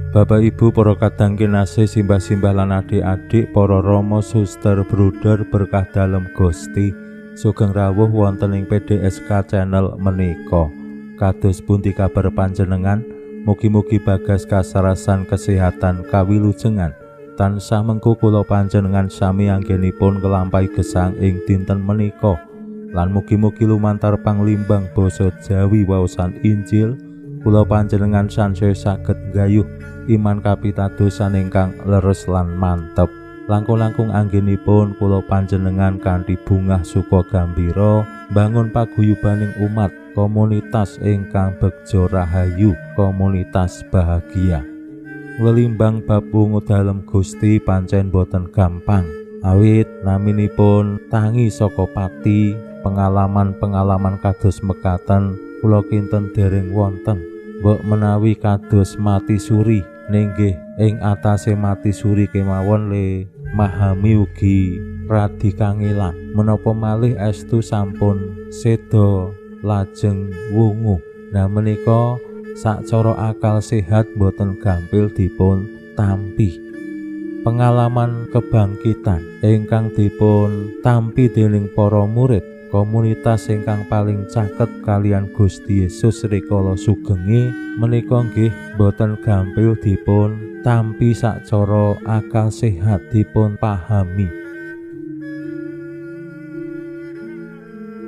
Bapak Ibu para kadang kinasih simbah-simbah lan adik-adik, para rama suster bruder berkah dalem Gusti, sugeng rawuh wonten ing PDSK channel menika. Kados pundi kabar panjenengan? Mugi-mugi bagas kasarasan kesehatan kawilujengan tansah mengku kula panjenengan sami anggenipun nglampahi gesang ing dinten menika, lan mugi-mugi lumantar panglimbang basa Jawi waosan Injil kula panjenengan sansaya saged nggayuh iman kapitadosan ingkang leres lan mantep. Langkung-langkung anggenipun kula panjenengan kanthi bungah suka gembira bangun paguyubaning umat komunitas ingkang begja rahayu, komunitas bahagia. Welimbang bab wungu dalem Gusti pancen boten gampang, awit naminipun tangi saka pati pengalaman-pengalaman kados mekaten kula kinten dereng wonten. Mbok menawi kados mati suri ninggih ing atase mati suri kemawon le mahami ugi radi kangelan menapa malih estu sampun seda lajeng wungu. Nah menika sacara akal sehat boten gampil dipun tampi. Pengalaman kebangkitan ingkang dipun tampi dening para murid komunitas ingkang paling caket kalian Gusti Yesus rikala sugenge menika nggih boten gampil dipun tampi sacara akal sehat dipun pahami.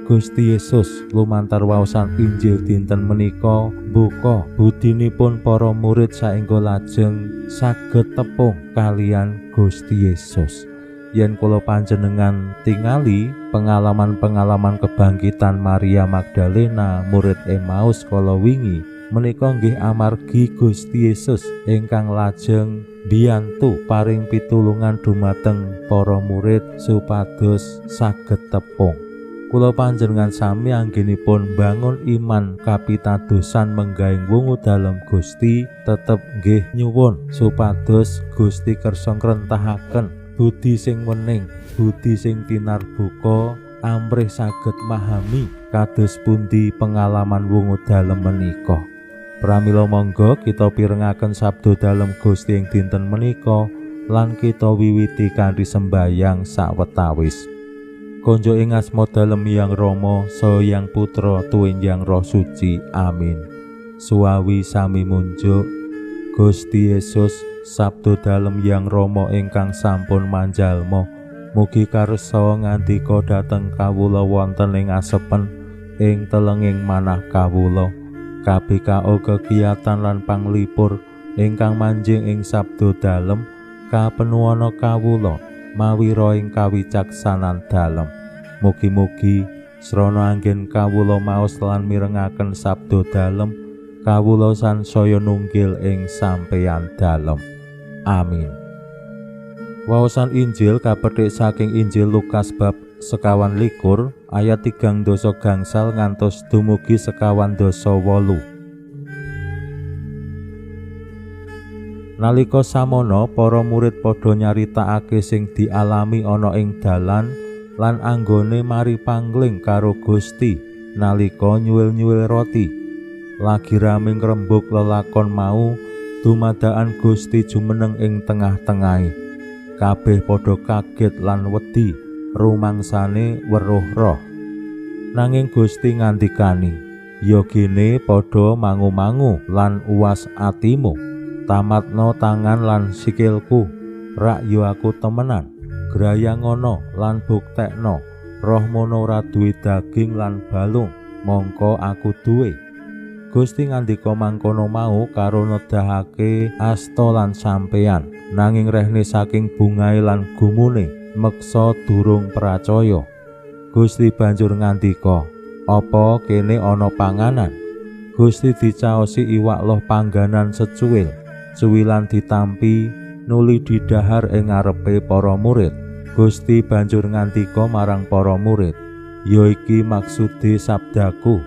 Gusti Yesus lumantar waosan Injil dinten menika mbuka budinipun para murid saengga lajeng saged tepung kalian Gusti Yesus. Yen kula panjenengan tingali pengalaman-pengalaman kebangkitan Maria Magdalena murid Emmaus kala wingi menika nggih amargi Gusti Yesus ingkang lajeng biyantu paring pitulungan dumateng para murid supados saged tepung. Kula panjenengan sami anggenipun bangun iman kapitadosan menggaing wungu dalem Gusti tetep nggih nyuwun supados Gusti kersa ngrentahaken budi sing wening, budi sing tinarbuka amrih saged mahami kados pundi pengalaman wungu dalem menika. Pramila monggo kita pirengaken sabda dalem Gusti ing dinten menika lan kita wiwiti kanthi sembayang sawetawis. Konjo ing asma dalem Hyang Rama saha Hyang Putra tuwinjang Roh Suci. Amin. Suawi sami munjuk. Gusti Yesus sabda dalem Hyang Rama ingkang sampun manjalma mugi karsa ngandika dhateng kawula wonten ing asepen ing telenging manah kawula. KBKO kegiatan lan panglipur ingkang manjing ing sabda dalem kapenuwana kawula mawi roing kawicaksanan dalem. Mugi-mugi srana anggen kawula maos lan mirengaken sabda dalem kawula sansaya nunggil ing sampeyan dalem. Amin. Waosan Injil kapetik saking Injil Lukas bab 21 ayat 3 gangsal ngantos dumugi 21. Nalika samono para murid padha nyaritakake sing dialami ana ing dalan lan anggone mari pangling karo Gusti nalika nyuwil-nyuwil roti. Lagi rame ngrembug lelakon mau dumadakan Gusti jumeneng ing tengah-tengahe. Kabeh padha kaget lan wedi rumangsane weruh roh. Nanging Gusti ngandikani, "Ya gene padha mangu-mangu lan uwas atimu. Tamatno tangan lan sikilku, rak ya aku temenan. Grayangono lan buktekno, rohmono ora duwe daging lan balung, mongko aku duwe." Gusti ngandika mangkono mau karo nedahake asta lan sampeyan, nanging rehne saking bungahe lan gumune meksa durung percaya. Gusti banjur ngandika, "Apa kene ana panganan?" Gusti dicaosi iwak loh pangganan secuwil, cuwilan ditampi nuli didhahar ing ngarepe para murid. Gusti banjur ngandika marang para murid, "Ya iki maksude sabdaku,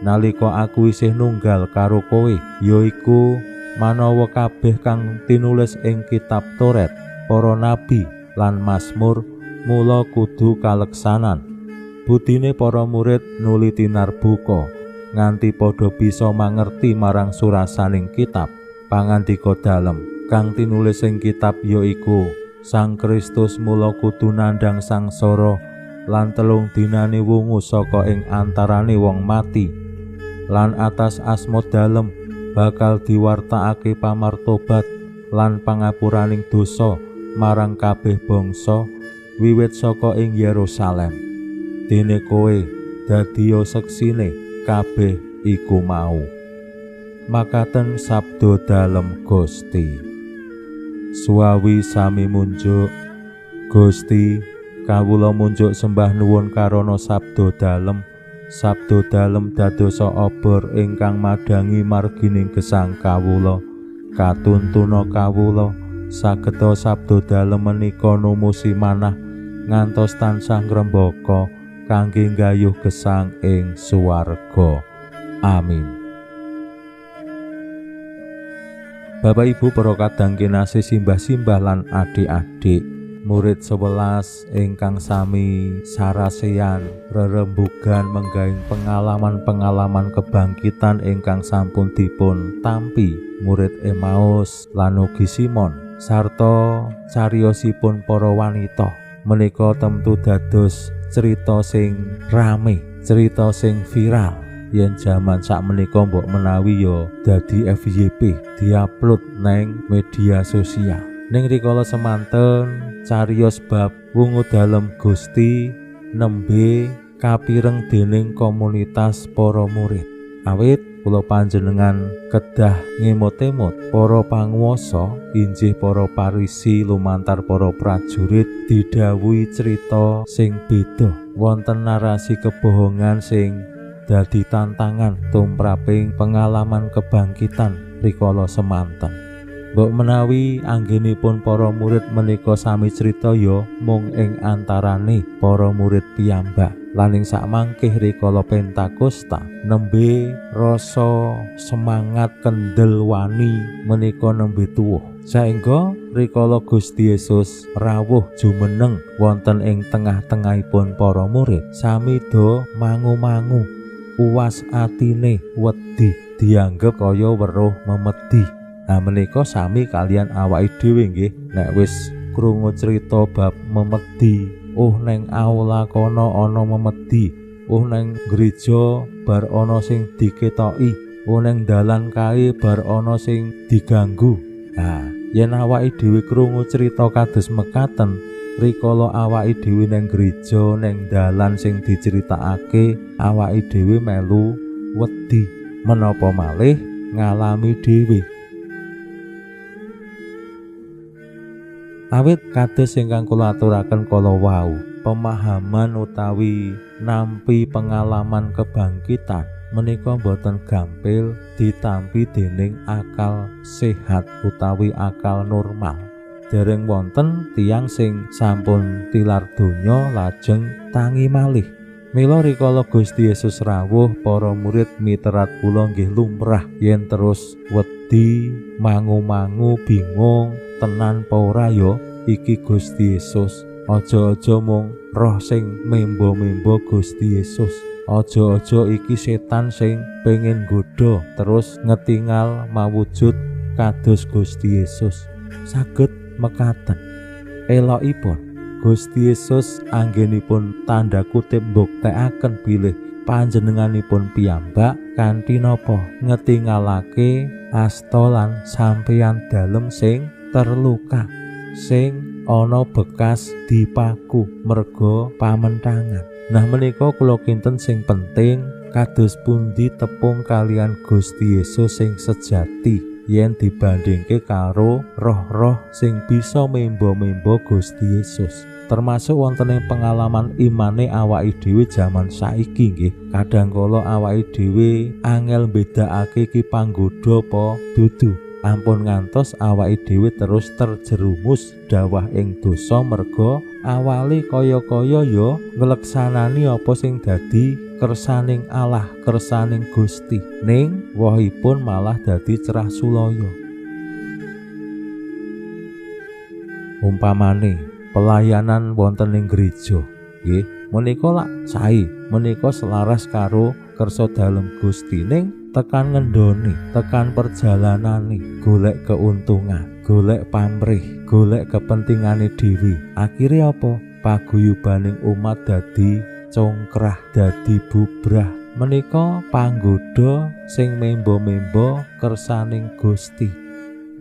nalika aku isih nunggal karo kowe, yaiku manawa kabeh kang tinulis ing kitab Toret, para nabi lan Mazmur mula kudu kaleksanan." Budine para murid nuli tinarbuka nganti padha bisa mangerti marang surasaning kitab. Pangandika dalem kang tinulis ing kitab yaiku Sang Kristus mula kudu nandhang sangsara lan 3 dinane wungu saka ing antarane wong mati, lan atas asma dalem bakal diwartakake pamartobat lan pangapuraning dosa marang kabeh bangsa wiwit saka ing Yerusalem. Dene kowe dadiya seksine kabeh iku mau. Makaten sabda dalem Gusti. Suwawi sami munjuk. Gusti, kawula munjuk sembah nuwun karana sabda dalem. Sabda dalem dadosa obor ingkang madangi margining gesang kawula. Katuntuna kawula sageta sabda dalem menika numusi manah ngantos tansah ngrembaka kangge nggayuh gesang ing suwarga. Amin. Bapak Ibu para kadang kinasih simbah-simbah lan adik-adik, murid 11 ingkang sami sarasean rerembugan menggayeng pengalaman-pengalaman kebangkitan ingkang sampun dipun tampi murid Emmaus lan ugi Simon sarta cariyosipun para wanita. Menika temtu dados cerita sing rame, cerita sing viral. Yen jaman sak menika mbok menawi ya dadi FYP diupload neng media sosial. Ning rikala semanten cariyos bab wungu dalem Gusti nembe kapireng dening komunitas para murid. Awit kula panjenengan kedah ngemot-emot para panguwasa injih para parisi lumantar para prajurit didhawuhi cerita sing beda. Wonten narasi kebohongan sing dadi tantangan tumraping pengalaman kebangkitan rikala semanten. Mbok menawi anggenipun para murid menika sami crita ya mung ing antarane para murid piyambak. Lan ing sakmangkih rikala Pentakosta nembe rasa semangat kendel wani menika nembe tuwuh. Saengga rikala Gusti Yesus rawuh jumeneng wonten ing tengah-tengahipun para murid, sami do mangu-mangu. Uwas atine wedi dianggep kaya weruh memedi. Nah menika sami kalian awake dhewe nggih nek wis krungu crita bab memedi, neng aula kono ana memedi, neng gereja bar ana sing diketoki, neng dalan kae bar ana sing diganggu. Nah yen awake dhewe krungu crita kados mekaten rikala awake dhewe neng gereja neng dalan sing diceritakake, awake dhewe melu wedi, menapa malih ngalami dhewe. Awit kados ingkang kula aturaken kala wau, pemahaman utawi nampi pengalaman kebangkitan menika boten gampil ditampi dening akal sehat utawi akal normal. Dereng wonten tiyang sing sampun tilar donya lajeng tangi malih. Mila rikala Gusti Yesus rawuh, para murid miterat kula nggih lumrah yen terus wedi, mangu-mangu, bingung tenan apa ora ya iki Gusti Yesus. Aja-aja mung roh sing membo-membo Gusti Yesus. Aja-aja iki setan sing pengen nggodha terus ngetingal mawujud kados Gusti Yesus. Saged mekaten elokipun Gusti Yesus anggenipun tanda kutip mbuktekaken bilih panjenenganipun piyambak kanthi napa ngetingalake asta lan sampeyan dalem sing terluka, sing ana bekas dipaku merga pamentangan. Nah menika kula kinten sing penting kados pundi tepung kalian Gusti Yesus sing sejati yen dibandingke karo roh-roh sing bisa membo-membo Gusti Yesus. Termasuk wonten ing pengalaman imane awake dhewe jaman saiki nggih. Kadangkala awake dhewe angel mbedakake iki panggoda apa dudu. ampun ngantos awake dhewe terus terjerumus dawah ing dosa merga awali kaya-kaya ya ngleksanani apa sing dadi kersaning Allah, kersaning Gusti, ning wohipun malah dadi cerah sulaya. Umpamane pelayanan wonten ing gereja nggih menika lak sae, menika selaras karo kersa dalem Gusti, ning tekan ngendoni, tekan perjalanane, golek keuntungan, golek pamrih, golek kepentingane dhewe. Akhire apa? Paguyubaning umat dadi congkrah, dadi bubrah. Menika panggoda sing membo-membo kersaning Gusti.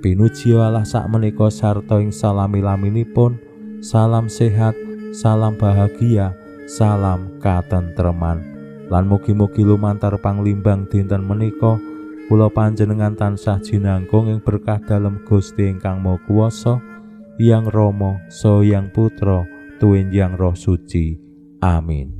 Pinuji Allah sakmenika sarta ing salami-laminipun. Salam sehat, salam bahagia, salam katentreman. Lan mugi-mugi lumantar panglimbang dinten menika kula panjenengan tansah jinangkung ing berkah dalem Gusti ingkang Maha Kuwasa, Hyang Rama saha Hyang Putra tuwin Hyang Roh Suci. Amin.